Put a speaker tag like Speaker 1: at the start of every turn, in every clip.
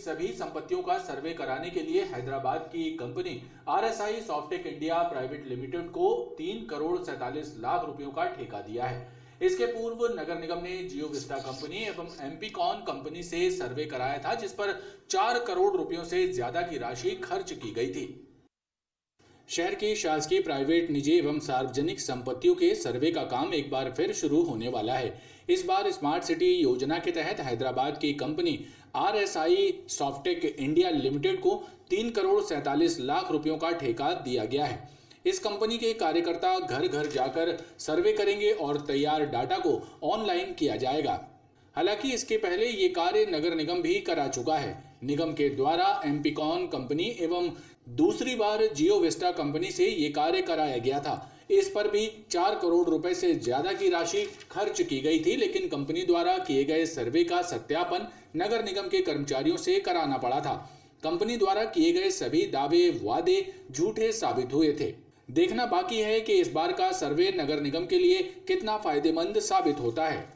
Speaker 1: सभी संपत्तियों का सर्वे कराने के लिए हैदराबाद की company RSI Softech India private limited को 3 करोड़ 47 लाख रुपयों का ठेका दिया है। इसके पूर्व नगर निगम ने जियो विस्टा कंपनी एवं एमपीकॉन कंपनी से सर्वे कराया था, जिस पर 4 करोड़ रुपयों से ज्यादा की राशि खर्च की गई थी। शहर की शासकीय, प्राइवेट, निजी एवं सार्वजनिक संपत्तियों के सर्वे का काम एक बार फिर शुरू होने वाला है। इस बार स्मार्ट सिटी योजना के तहत हैदराबाद की company RSI Softech India limited को 3 करोड़ 47 लाख रुपयों का ठेका दिया गया है। इस कंपनी के कार्यकर्ता घर घर जाकर सर्वे करेंगे और तैयार डाटा को ऑनलाइन किया जाएगा। हालांकि इसके पहले ये कार्य नगर निगम भी करा चुका है। निगम के द्वारा एमपीकॉन कंपनी एवं दूसरी बार जियो विस्टा कंपनी से ये कार्य कराया गया था। इस पर भी 4 करोड़ रुपए से ज्यादा की राशि खर्च की गई थी, लेकिन कंपनी द्वारा किए गए सर्वे का सत्यापन नगर निगम के कर्मचारियों से कराना पड़ा था। कंपनी द्वारा किए गए सभी दावे वादे झूठे साबित हुए थे। देखना बाकी है कि इस बार का सर्वे नगर निगम के लिए कितना फायदेमंद साबित होता है।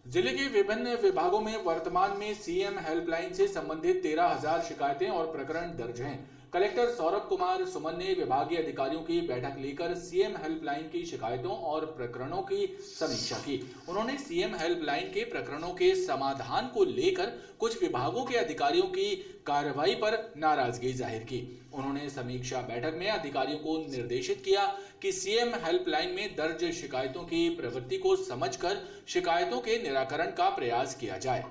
Speaker 1: जिले के विभिन्न विभागों में वर्तमान में सीएम हेल्पलाइन से संबंधित 13,000 शिकायतें और प्रकरण दर्ज हैं। कलेक्टर सौरभ कुमार सुमन ने विभागीय अधिकारियों की बैठक लेकर सीएम हेल्पलाइन की शिकायतों और प्रकरणों की समीक्षा की। उन्होंने सीएम हेल्पलाइन के प्रकरणों के समाधान को लेकर कुछ विभागों के अधिकारियों की कार्रवाई पर नाराजगी जाहिर की। उन्होंने समीक्षा बैठक में अधिकारियों को निर्देशित किया कि सीएम हेल्पलाइन में दर्ज शिकायतों की प्रवृत्ति को समझकर शिकायतों के निराकरण का प्रयास किया जाए।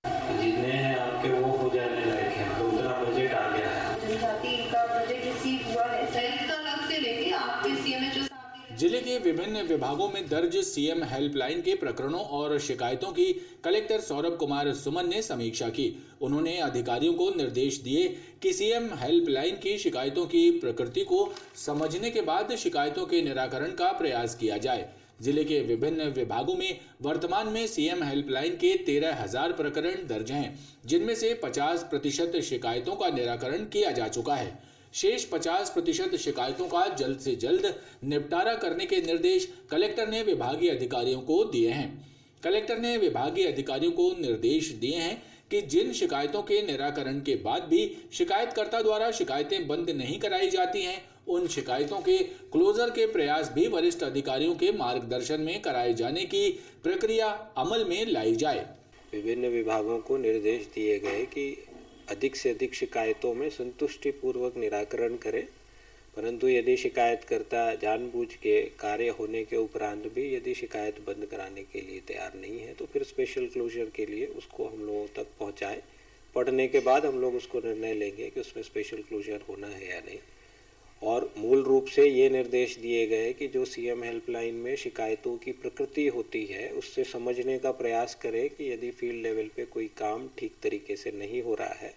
Speaker 2: जितने हैं आपके वो हो जाने लायक हैं, तो उतना बजट आ गया है।
Speaker 3: जनजाति का बजट रिसीव हुआ है, संयुक्त अलग से लेके आपके सीएमएचओ साहब।
Speaker 1: जिले के विभिन्न विभागों में दर्ज सीएम हेल्पलाइन के प्रकरणों और शिकायतों की कलेक्टर सौरभ कुमार सुमन ने समीक्षा की। उन्होंने अधिकारियों को निर्देश दिए कि सीएम हेल्पलाइन की शिकायतों की प्रकृति को समझने के बाद शिकायतों के निराकरण का प्रयास किया जाए। जिले के विभिन्न विभागों में वर्तमान में सीएम हेल्पलाइन के 13,000 प्रकरण दर्ज हैं, जिनमें से 50% शिकायतों का निराकरण किया जा चुका है। शेष 50% शिकायतों का जल्द से जल्द निपटारा करने के निर्देश कलेक्टर ने विभागीय अधिकारियों को दिए हैं। कलेक्टर ने विभागीय अधिकारियों को निर्देश दिए हैं कि जिन शिकायतों के निराकरण के बाद भी शिकायतकर्ता द्वारा शिकायतें बंद नहीं कराई जाती हैं, उन शिकायतों के क्लोजर के प्रयास भी वरिष्ठ अधिकारियों के मार्गदर्शन में कराए जाने की प्रक्रिया अमल में लाई जाए।
Speaker 2: विभिन्न विभागों को निर्देश दिए गए कि अधिक से अधिक शिकायतों में संतुष्टिपूर्वक निराकरण करें, परंतु यदि शिकायतकर्ता जानबूझ के कार्य होने के उपरांत भी यदि शिकायत बंद कराने के लिए तैयार नहीं है तो फिर स्पेशल क्लोजर के लिए उसको हम लोगों तक पहुंचाएं। पढ़ने के बाद हम लोग उसको निर्णय लेंगे कि उसमें स्पेशल क्लोजर होना है या नहीं। और मूल रूप से ये निर्देश दिए गए कि जो सीएम हेल्पलाइन में शिकायतों की प्रकृति होती है उससे समझने का प्रयास करें कि यदि फील्ड लेवल पे कोई काम ठीक तरीके से नहीं हो रहा है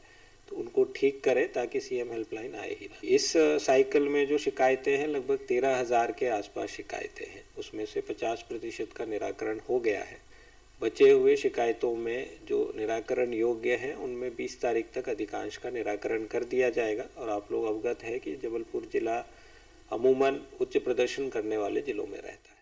Speaker 2: तो उनको ठीक करें ताकि सीएम हेल्पलाइन आए ही ना। इस साइकिल में जो शिकायतें हैं लगभग 13,000 के आसपास शिकायतें हैं, उसमें से 50% का निराकरण हो गया है। बचे हुए शिकायतों में जो निराकरण योग्य हैं उनमें 20 तारीख तक अधिकांश का निराकरण कर दिया जाएगा। और आप लोग अवगत है कि जबलपुर जिला अमूमन उच्च प्रदर्शन करने वाले जिलों में रहता है।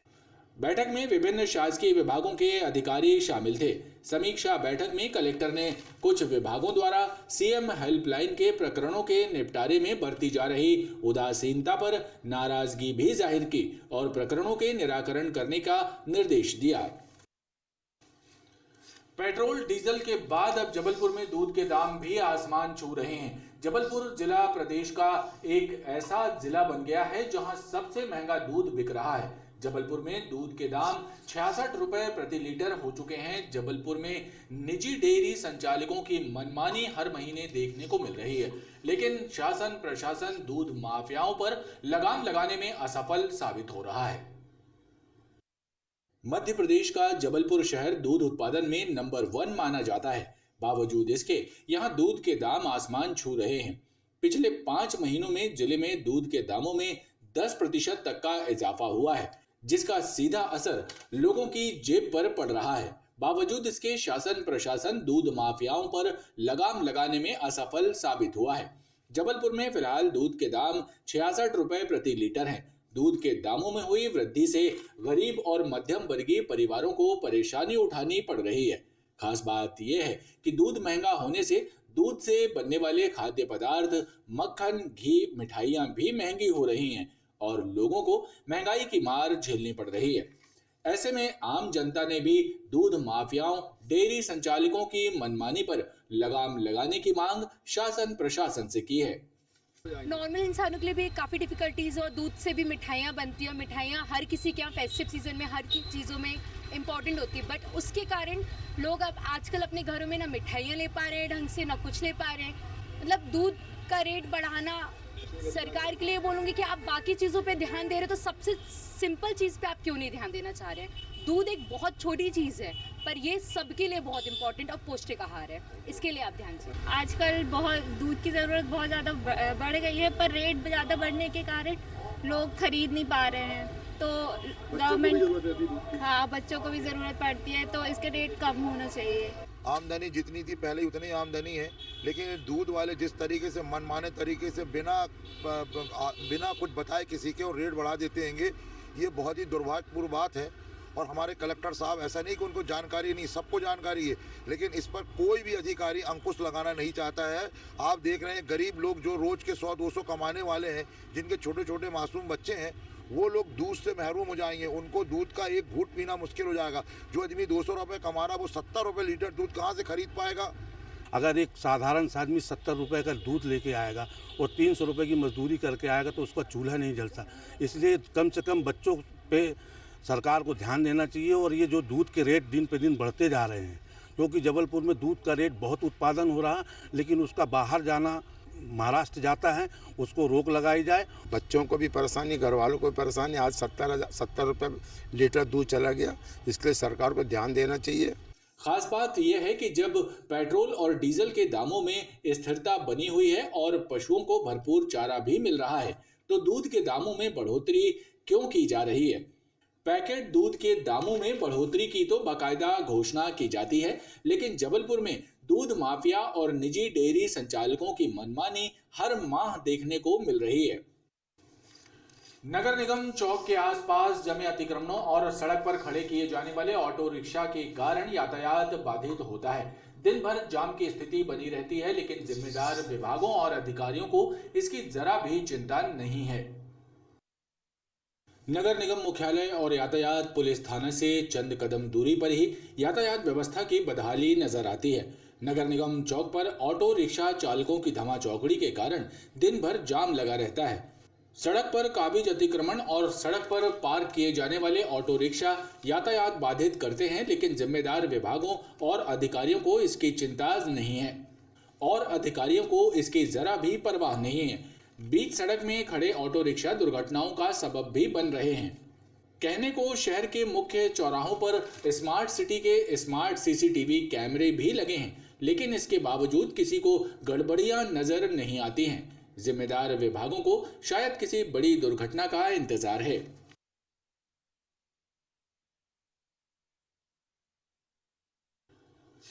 Speaker 1: बैठक में विभिन्न शासकीय विभागों के अधिकारी शामिल थे। समीक्षा बैठक में कलेक्टर ने कुछ विभागों द्वारा सीएम हेल्पलाइन के प्रकरणों के निपटारे में बरती जा रही उदासीनता पर नाराजगी भी जाहिर की और प्रकरणों के निराकरण करने का निर्देश दिया। पेट्रोल डीजल के बाद अब जबलपुर में दूध के दाम भी आसमान छू रहे हैं। जबलपुर जिला प्रदेश का एक ऐसा जिला बन गया है जहां सबसे महंगा दूध बिक रहा है। जबलपुर में दूध के दाम 66 रुपए प्रति लीटर हो चुके हैं। जबलपुर में निजी डेयरी संचालकों की मनमानी हर महीने देखने को मिल रही है, लेकिन शासन प्रशासन दूध माफियाओं पर लगाम लगाने में असफल साबित हो रहा है। मध्य प्रदेश का जबलपुर शहर दूध उत्पादन में नंबर 1 माना जाता है। बावजूद इसके यहाँ दूध के दाम आसमान छू रहे हैं। पिछले 5 महीनों में जिले में दूध के दामों में 10% तक का इजाफा हुआ है, जिसका सीधा असर लोगों की जेब पर पड़ रहा है। बावजूद इसके शासन प्रशासन दूध माफियाओं पर लगाम लगाने में असफल साबित हुआ है। जबलपुर में फिलहाल दूध के दाम 66 रुपए प्रति लीटर हैं। दूध के दामों में हुई वृद्धि से गरीब और मध्यम वर्गीय परिवारों को परेशानी उठानी पड़ रही है। खास बात यह है कि दूध महंगा होने से दूध से बनने वाले खाद्य पदार्थ, मक्खन, घी, मिठाइयां भी महंगी हो रही हैं और लोगों को महंगाई की मार झेलनी पड़ रही है। ऐसे में आम जनता ने भी दूध माफियाओं, डेयरी संचालकों की मनमानी पर लगाम लगाने की मांग शासन प्रशासन से की है।
Speaker 4: नॉर्मल इंसानों के लिए भी काफ़ी डिफ़िकल्टीज़ और दूध से भी मिठाइयाँ बनती हैं और मिठाइयाँ हर किसी के यहाँ फेस्टिव सीजन में हर चीज़ों में इम्पॉर्टेंट होती है, बट उसके कारण लोग अब आजकल अपने घरों में ना मिठाइयाँ ले पा रहे हैं ढंग से, ना कुछ ले पा रहे हैं। मतलब दूध का रेट बढ़ाना, सरकार के लिए बोलूँगी कि आप बाकी चीज़ों पे ध्यान दे रहे हो तो सबसे सिंपल चीज़ पे आप क्यों नहीं ध्यान देना चाह रहे हैं। दूध एक बहुत छोटी चीज़ है पर ये सबके लिए बहुत इंपॉर्टेंट और पौष्टिक आहार है, इसके लिए आप ध्यान से।
Speaker 5: आजकल बहुत दूध की ज़रूरत बहुत ज़्यादा बढ़ गई है, पर रेट ज़्यादा बढ़ने के कारण लोग खरीद नहीं पा रहे हैं, तो गवर्नमेंट, हाँ, बच्चों को भी ज़रूरत पड़ती है, तो इसके रेट कम होना चाहिए।
Speaker 6: आमदनी जितनी थी पहले उतनी आमदनी है, लेकिन दूध वाले जिस तरीके से मनमाने तरीके से बिना कुछ बताए किसी के और रेट बढ़ा देते हैं, ये बहुत ही दुर्भाग्यपूर्ण बात है। और हमारे कलेक्टर साहब, ऐसा नहीं कि उनको जानकारी नहीं, सबको जानकारी है, लेकिन इस पर कोई भी अधिकारी अंकुश लगाना नहीं चाहता है। आप देख रहे हैं गरीब लोग जो रोज़ के 100-200 कमाने वाले हैं, जिनके छोटे छोटे मासूम बच्चे हैं, वो लोग दूध से महरूम हो जाएंगे। उनको दूध का एक घूंट पीना मुश्किल हो जाएगा। जो आदमी 200 रुपये कमा रहा, वो 70 रुपये लीटर दूध कहाँ से खरीद पाएगा।
Speaker 7: अगर एक साधारण सा आदमी 70 रुपये का दूध लेके आएगा और 300 रुपये की मजदूरी करके आएगा तो उसका चूल्हा नहीं जलता। इसलिए कम से कम बच्चों पे सरकार को ध्यान देना चाहिए। और ये जो दूध के रेट दिन पे दिन बढ़ते जा रहे हैं, क्योंकि जबलपुर में दूध का रेट बहुत उत्पादन हो रहा है, लेकिन उसका बाहर जाना, महाराष्ट्र जाता है, उसको रोक लगाई जाए।
Speaker 8: बच्चों को भी परेशानी, घर वालों को भी परेशानी। आज 70 रुपये लीटर दूध चला गया, इसके लिए सरकार को ध्यान देना चाहिए।
Speaker 1: खास बात यह है कि जब पेट्रोल और डीजल के दामों में स्थिरता बनी हुई है और पशुओं को भरपूर चारा भी मिल रहा है, तो दूध के दामों में बढ़ोतरी क्यों की जा रही है। पैकेट दूध के दामों में बढ़ोतरी की तो बाकायदा घोषणा की जाती है, लेकिन जबलपुर में दूध माफिया और निजी डेयरी संचालकों की मनमानी हर माह देखने को मिल रही है। नगर निगम चौक के आसपास जमे अतिक्रमणों और सड़क पर खड़े किए जाने वाले ऑटो रिक्शा के कारण यातायात बाधित होता है। दिन भर जाम की स्थिति बनी रहती है, लेकिन जिम्मेदार विभागों और अधिकारियों को इसकी जरा भी चिंता नहीं है। नगर निगम मुख्यालय और यातायात पुलिस थाना से चंद कदम दूरी पर ही यातायात व्यवस्था की बदहाली नजर आती है। नगर निगम चौक पर ऑटो रिक्शा चालकों की धमाचौकड़ी के कारण दिन भर जाम लगा रहता है। सड़क पर काबिज अतिक्रमण और सड़क पर पार्क किए जाने वाले ऑटो रिक्शा यातायात बाधित करते हैं, लेकिन जिम्मेदार विभागों और अधिकारियों को इसकी चिंता नहीं है और अधिकारियों को इसकी जरा भी परवाह नहीं है। बीच सड़क में खड़े ऑटो रिक्शा दुर्घटनाओं का सबब भी बन रहे हैं। कहने को शहर के मुख्य चौराहों पर स्मार्ट सिटी के स्मार्ट सीसीटीवी कैमरे भी लगे हैं, लेकिन इसके बावजूद किसी को गड़बड़ियां नजर नहीं आती हैं। जिम्मेदार विभागों को शायद किसी बड़ी दुर्घटना का इंतजार है।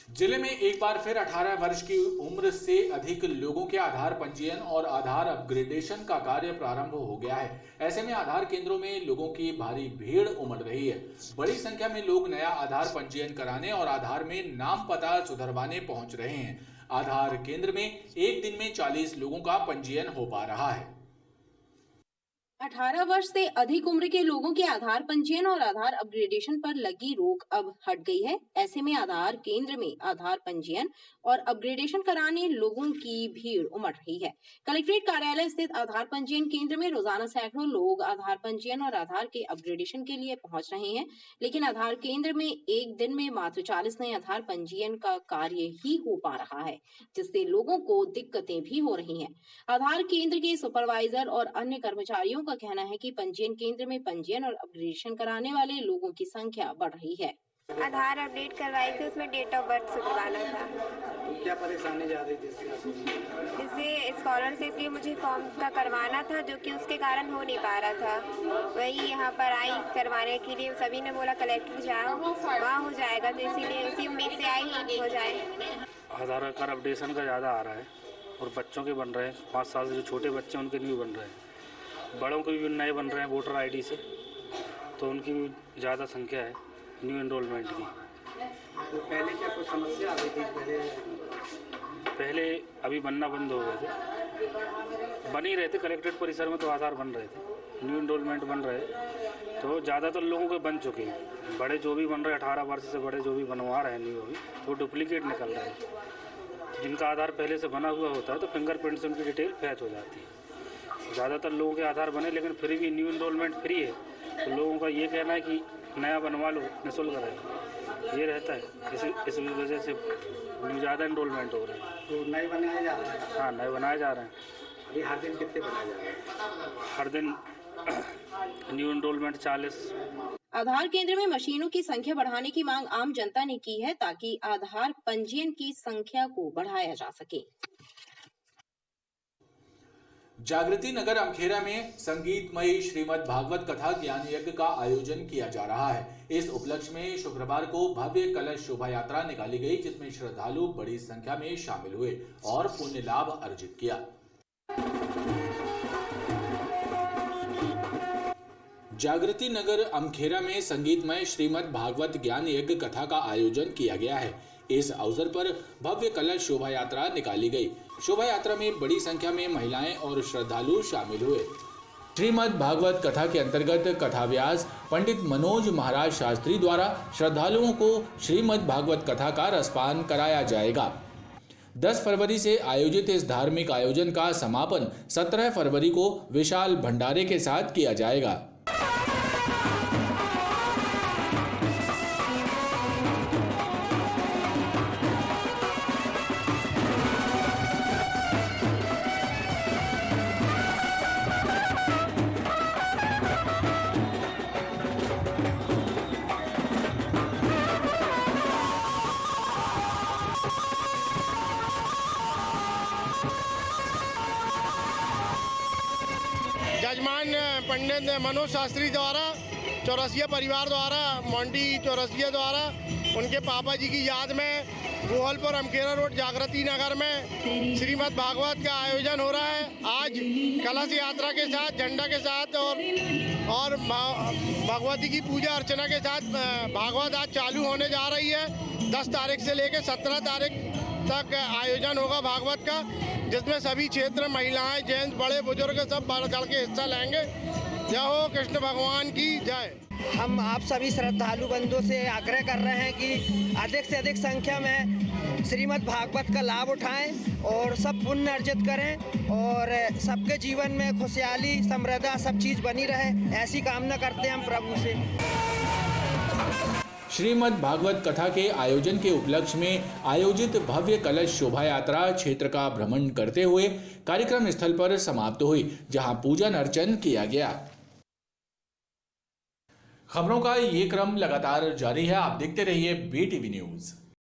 Speaker 1: जिले में एक बार फिर 18 वर्ष की उम्र से अधिक लोगों के आधार पंजीयन और आधार अपग्रेडेशन का कार्य प्रारंभ हो गया है। ऐसे में आधार केंद्रों में लोगों की भारी भीड़ उमड़ रही है। बड़ी संख्या में लोग नया आधार पंजीयन कराने और आधार में नाम पता सुधरवाने पहुंच रहे हैं। आधार केंद्र में एक दिन में 40 लोगों का पंजीयन हो पा रहा है।
Speaker 9: 18 वर्ष से अधिक उम्र के लोगों के आधार पंजीयन और आधार अपग्रेडेशन पर लगी रोक अब हट गई है। ऐसे में आधार केंद्र में आधार पंजीयन और अपग्रेडेशन कराने लोगों की भीड़ उमड़ रही है। कलेक्ट्रेट कार्यालय स्थित आधार पंजीयन केंद्र में रोजाना सैकड़ों लोग आधार पंजीयन और आधार के अपग्रेडेशन के लिए पहुंच रहे हैं, लेकिन आधार केंद्र में एक दिन में मात्र 40 नए आधार पंजीयन का कार्य ही हो पा रहा है, जिससे लोगों को दिक्कतें भी हो रही हैं। आधार केंद्र के सुपरवाइजर और अन्य कर्मचारियों का कहना है कि पंजीयन केंद्र में पंजीयन और अपग्रेडेशन कराने वाले लोगों की संख्या बढ़ रही है।
Speaker 5: आधार अपडेट करवाई थी, उसमें डेट ऑफ बर्थ सुधरवाना था।
Speaker 2: क्या परेशानी जा रही थी?
Speaker 5: इससे स्कॉलरशिप की मुझे फॉर्म का करवाना था, जो कि उसके कारण हो नहीं पा रहा था। वही यहाँ पर आई करवाने के लिए, सभी ने बोला कलेक्टर जाओ, वहाँ हो जाएगा, तो इसीलिए उसी उम्मीद से आई हो जाए।
Speaker 10: आधार कार्ड अपडेशन का ज़्यादा आ रहा है और बच्चों के बन रहे हैं, 5 साल से जो छोटे बच्चे हैं उनके नहीं बन रहे हैं, बड़ों के भी नए बन रहे हैं वोटर आईडी से, तो उनकी भी ज़्यादा संख्या है न्यू एनरोलमेंट की।
Speaker 11: तो पहले क्या कोई समस्या आ गई थी?
Speaker 10: पहले अभी बनना बंद हो गए थे, बन ही रहे थे कलेक्ट्रेट परिसर में, तो आधार बन रहे थे, न्यू इनरोलमेंट बन रहे, तो ज़्यादातर लोगों के बन चुके हैं। बड़े जो भी बन रहे 18 वर्ष से बड़े जो भी बनवा रहे हैं न्यू अभी, तो डुप्लीकेट निकल रहे हैं। जिनका आधार पहले से बना हुआ होता है तो फिंगरप्रिंट से उनकी डिटेल फैच हो जाती है। ज़्यादातर लोगों के आधार बने, लेकिन फिर भी न्यू इनरोलमेंट फ्री है, तो लोगों का ये कहना है कि नया बनवा लो, निःशुल्क रहेगा, ये रहता है। इस वजह से न्यू ज़्यादा इनरोलमेंट हो रहे हैं।
Speaker 11: तो नए बनाए जा रहे हैं?
Speaker 10: हाँ, नए बनाए जा रहे हैं।
Speaker 11: अभी हर दिन कितने बनाए जा रहे हैं?
Speaker 10: हर दिन न्यू इनरोलमेंट 40।
Speaker 9: आधार केंद्र में मशीनों की संख्या बढ़ाने की मांग आम जनता ने की है ताकि आधार पंजीयन की संख्या को बढ़ाया जा सके।
Speaker 1: जागृति नगर अमखेरा में संगीतमयी श्रीमद् भागवत कथा ज्ञान यज्ञ का आयोजन किया जा रहा है। इस उपलक्ष्य में शुक्रवार को भव्य कलश शोभा यात्रा निकाली गई, जिसमें श्रद्धालु बड़ी संख्या में शामिल हुए और पुण्य लाभ अर्जित किया। जागृति नगर अमखेरा में संगीतमय श्रीमद् भागवत ज्ञान यज्ञ कथा का आयोजन किया गया है। इस अवसर पर भव्य कलश शोभा यात्रा निकाली गई। शोभा यात्रा में बड़ी संख्या में महिलाएं और श्रद्धालु शामिल हुए। श्रीमद् भागवत कथा के अंतर्गत कथाव्यास पंडित मनोज महाराज शास्त्री द्वारा श्रद्धालुओं को श्रीमद् भागवत कथा का रसपान कराया जाएगा। 10 फरवरी से आयोजित इस धार्मिक आयोजन का समापन 17 फरवरी को विशाल भंडारे के साथ किया जाएगा।
Speaker 12: जजमान पंडित मनोज शास्त्री द्वारा चौरसिया परिवार द्वारा मोंटी चौरसिया द्वारा उनके पापा जी की याद में गोहलपुर अमखेरा रोड जागृति नगर में श्रीमद् भागवत का आयोजन हो रहा है। आज कलश यात्रा के साथ, झंडा के साथ और भगवती की पूजा अर्चना के साथ भागवत आज चालू होने जा रही है। 10 तारीख से लेकर 17 तारीख तक आयोजन होगा भागवत का, जिसमें सभी क्षेत्र महिलाएं, जेंट्स, बड़े बुजुर्ग सब बढ़ चढ़ के हिस्सा लेंगे। जय हो कृष्ण भगवान की जय।
Speaker 11: हम आप सभी श्रद्धालु बंधुओं से आग्रह कर रहे हैं कि अधिक से अधिक संख्या में श्रीमद् भागवत का लाभ उठाएं और सब पुण्य अर्जित करें और सबके जीवन में खुशहाली, समृद्धि, सब चीज़ बनी रहे, ऐसी कामना करते हैं हम प्रभु से।
Speaker 1: श्रीमद् भागवत कथा के आयोजन के उपलक्ष्य में आयोजित भव्य कलश शोभा यात्रा क्षेत्र का भ्रमण करते हुए कार्यक्रम स्थल पर समाप्त हुई, जहां पूजन अर्चन किया गया। खबरों का ये क्रम लगातार जारी है। आप देखते रहिए BTV न्यूज।